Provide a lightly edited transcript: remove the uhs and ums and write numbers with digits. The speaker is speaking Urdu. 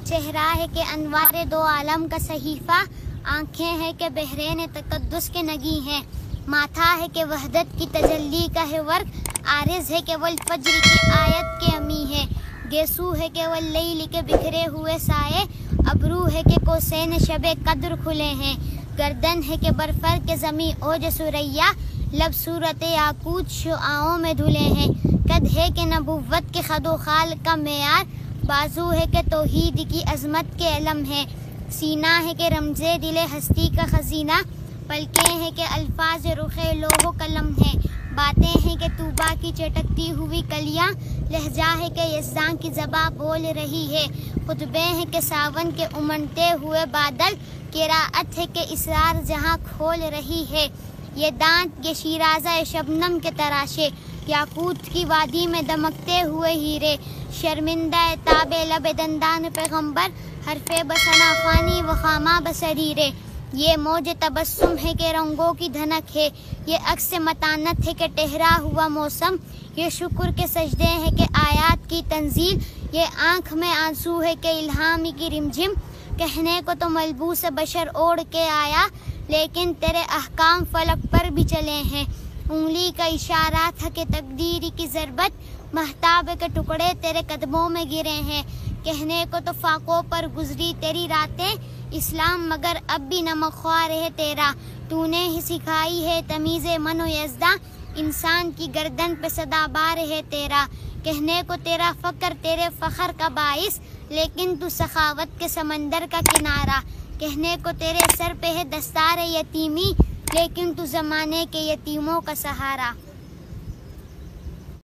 چہرہ ہے کہ انوار دو عالم کا صحیفہ، آنکھیں ہیں کہ بحرین تقدس کے نگی ہیں، ماتھا ہے کہ وحدت کی تجلی کا ہے ورق، عارض ہے کہ والفجر کی آیت کے امی ہے، گیسو ہے کہ واللیل کے بکھرے ہوئے سائے، ابرو ہے کہ کوسین شب قدر کھلے ہیں، گردن ہے کہ برفر کے زمیں اوج سریا، لب صورت یاقوت شعاعوں میں دھلے ہیں، قد ہے کہ نبوت کے خد و خال کا معیار، بازو ہے کہ توحید کی عظمت کے علم ہے، سینہ ہے کہ رمز دل ہستی کا خزینہ، پلکیں ہیں کہ الفاظ رخ لوح و قلم ہے، باتیں ہیں کہ طوبا کی چٹکتی ہوئی کلیاں، لہجہ ہے کہ یزداں کی زباں بول رہی ہے، خطبے ہیں کہ ساون کے امنتے ہوئے بادل، قراءت ہے کہ اسرار جہاں کھول رہی ہے، یہ دانت یہ شیرازہ شبنم کے تراشے، یاقوت کی وادی میں دمکتے ہوئے ہیرے، شرمندہ تاب لب دندان پیغمبر، حرف بسنا خوانی و خامہ بسریرے، یہ موج تبسم ہے کہ رنگوں کی دھنک ہے، یہ عکس متانت ہے کہ ٹہرا ہوا موسم، یہ شکر کے سجدے ہیں کہ آیات کی تنزیل، یہ آنکھ میں آنسو ہے کہ الہام کی رمجھم، کہنے کو تو ملبوس بشر اوڑھ کے آیا، لیکن تیرے احکام فلک پر بھی چلے ہیں، انگلی کا اشارہ تھا کہ تقدیر کی ضربت، مہتاب کے ٹکڑے تیرے قدموں میں گرے ہیں، کہنے کو تو فاقوں پر گزری تیری راتیں، اسلام مگر اب بھی نمک خوار ہے تیرا، تو نے ہی سکھائی ہے تمیز من و یزداں، انسان کی گردن پہ صدا بار ہے تیرا، کہنے کو تیرا فقر تیرے فخر کا باعث، لیکن تو سخاوت کے سمندر کا کنارہ، کہنے کو تیرے سر پہ ہے دستار یتیمی، لیکن تو زمانے کے یتیموں کا سہارا۔